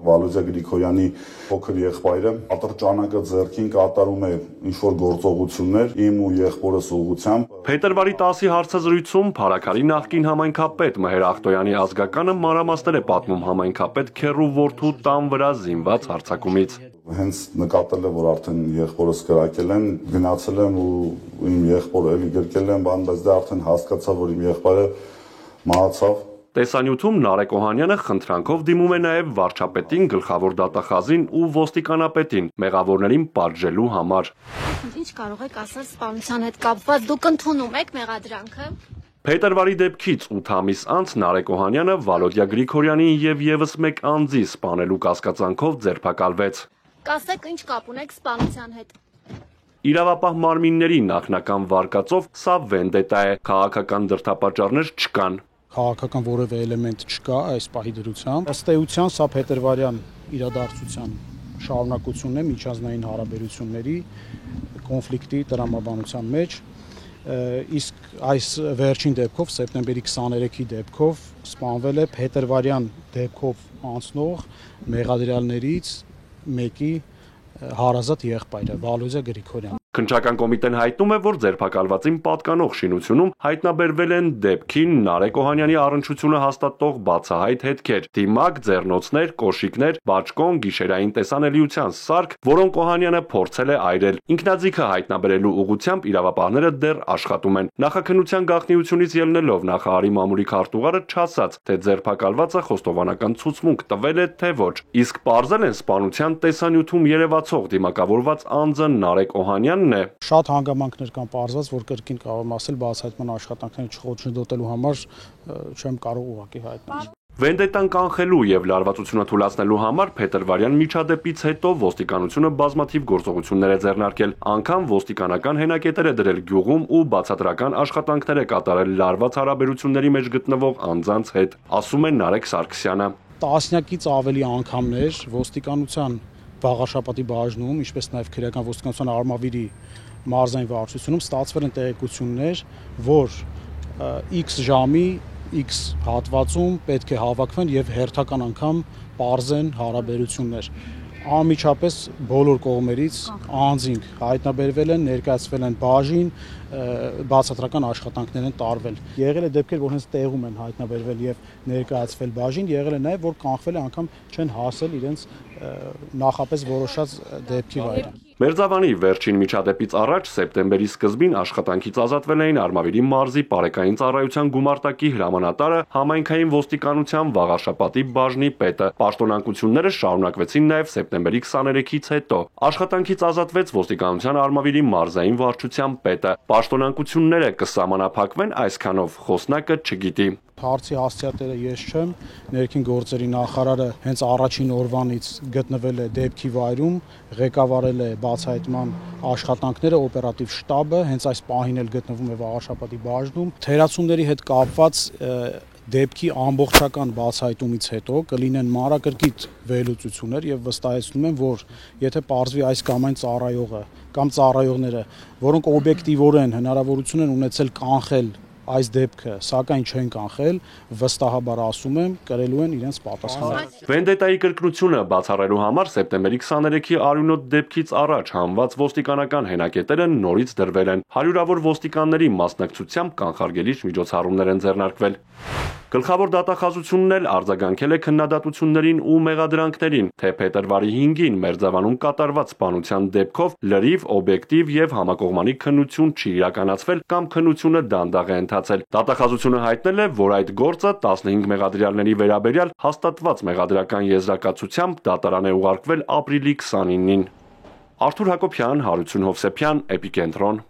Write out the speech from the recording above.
Վալոդիա Գրիգորյանի փոքր եղբայրը ատրճանակը ձեռքին կատարում է ինչ-որ գործողություններ իմ ու եղբորս ուղղությամբ։ Փետրվարի 10-ի հարցազրույցում Փարաքարի նախկին համայնքապետ Մհեր Ախտոյանի ազգականը մանրամասներ է պատմում համայնքապետ Քեռու որդու տան վրա զինված հարձակումից։ Հենց նկատել է, որ արդեն եղբորս կրակել են, գնացել եմ ու իմ եղբորը էլի գրկել եմ, բայց դա արդեն հասկացա, որ իմ եղբայրը մահացավ։ Տեսանյութում Նարեկ Օհանյանը խնդրանքով դիմում է նաև վարչապետին, գլխավոր դատախազին ու ոստիկանապետին մեղավորներին պատժելու համար։ Ինչ կարող եք ասել սպանության հետ կապված, դուք ընդունում եք մեղադրանքը։ Փետրվարի դեպքից 8 ամիս անց Նարեկ Օհանյանը Վալոդիա Գրիգորյանին եւ եւս մեկ անձի սպանելու կասկածանքով ձերբակալվեց։ Կասեք, ինչ կապ ունեք սպանության հետ։ Իրավապահ մարմինների նախնական վարկածով սա վենդետա է, քաղաքական դրդապատճառներ չկան։ Քաղաքական որևէ էլեմենտ չկա այս պահի դրությամբ։ Ըստ էության սա փետրվարյան իրադարձության շարունակությունն է միջազգային հարաբերությունների կոնֆլիկտի տրամաբանության մեջ, իսկ այս վերջին դեպքով սեպտեմբերի 23-ի դեպքով սպանվել է փետրվարյան դեպքով անցնող մեղադրյալներից մեկի հարազատ եղբայրը Վալոդիա Գրիգորյանը։ Քննչական կոմիտեն հայտնում է, որ ձերբակալվածին պատկանող շինությունում հայտնաբերվել են դեպքին Նարեկ Օհանյանի առնչությունը հաստատող բացահայտ հետքեր, դիմակ, ձեռնոցներ, կոշիկներ, բաճկոն, գիշերային տեսանելիության սարք, որոնք Օհանյանը փորձել է այրել։ Ինքնաձիգը հայտնաբերելու ուղղությամբ իրավապահները դեռ աշխատում են։ Նախաքննության գաղտնիությունից ելնելով նախարարի մամուլի քարտուղարը չասաց, թե ձերբակալվածը խոստովանական ցուցմունք տվել է, թե ոչ։ Իսկ պարզել են սպանության տեսանյութում երևացող դիմակավորված անձը Նարեկ Օհանյանն է։ Շատ հանգամանքներ կան պարզված, որ կրկին կարող եմ ասել, բացահայտման աշխատանքները չխոչընդոտելու համար չեմ կարող ուղղակի հայտնել։ Վենդետան կանխելու եւ լարվածությունը թույլատնելու համար փետրվարյան միջադեպից հետո ոստիկանությունը բազմաթիվ գործողություններ է ձեռնարկել, անգամ ոստիկանական հենակետեր է դրել գյուղում ու բացատրական աշխատանքներ է կատարել լարված հարաբերությունների մեջ գտնվող անձանց հետ, ասում է Նարեկ Սարգսյանը։ Տասնյակից ավելի անգամներ ոստիկանության Վաղարշապատի բաժնում, ինչպես նաև քրեական ոստիկանության Արմավիրի մարզային վարչությունում ստացվել են տեղեկություններ, որ X ժամի X հատվածում պետք է հավաքվեն եւ հերթական անգամ պարզեն հարաբերություններ։ Անմիջապես բոլոր կողմերից անձինք հայտնաբերվել են, ներկայացվել են բաժին, բացատրական աշխատանքներ են տարվել։ Եղել է դեպքեր, որ հենց տեղում են հայտնաբերվել եւ ներկայացվել բաժին, եղել է նաեւ, որ կանխվել է անգամ չեն հասել իրենց նախապես որոշած դեպքի վայրը։ Մերձավանի վերջին միջադեպից առաջ սեպտեմբերի սկզբին աշխատանքից ազատվել էին Արմավիրի մարզի Պարեկային ծառայության գումարտակի հրամանատարը, համայնքային ոստիկանության Վաղարշապատի բաժնի պետը։ Պաշտոնակությունները շարունակվեցին նաև սեպտեմբերի 23-ից հետո։ Աշխատանքից ազատվեց ոստիկանության Արմավիրի մարզային վարչության պետը։ Պաշտոնակությունները կսահմանափակվեն այսքանով, խոսնակը չգիտի։ Հարցի հասցեատերը ես չեմ, ներքին գործերի նախարարը հենց առաջին օրվանից գտնվել է դեպքի վայրում, ղեկավարել է բացահայտման աշխատանքները, օպերատիվ շտաբը, հենց այս պահին էլ գտնվում է Վաղարշապատի բաժնում։ Թերացումների հետ կապված դեպքի ամբողջական բացահայտումից հետո կլինեն մանրակրկիտ վերլուծություններ եւ վստահեցնում եմ, որ եթե պարզվի այս կամ այն ծառայողը կամ ծառայողները, որոնք օբյեկտիվորեն հնարավորություն են ունեցել կանխել այս դեպքը, սակայն չեն կանխել, վստահաբար ասում եմ, կրելու են իրենց պատասխանը։ Վենդետայի կրկնությունը բացառելու համար սեպտեմբերի 23-ի արյունոտ դեպքից առաջ հանված ոստիկանական հենակետերը նորից դրվել են։ Հարյուրավոր ոստիկանների մասնակցությամբ կանխարգելիչ միջոցառումներ են ձեռնարկվել։ Գլխավոր դատախազությունն էլ արձագանքել է քննադատություններին ու մեղադրանքներին, թե փետրվարի 5-ին Մերձավանում կատարված սպանության դեպքով լրիվ, օբյեկտիվ եւ համակողմանի քննություն չի իրականացվել կամ քննությունը դանդաղ է ընթացել։ Դատախազությունը հայտնել է, որ այդ գործը 15 մեղադրյալների վերաբերյալ հաստատված մեղադրական եզրակացությամբ դատարան է ուղարկվել ապրիլի 29-ին։ Արթուր Հակոբյան, Հարություն Հովսեփյան, Էպիկենտրոն։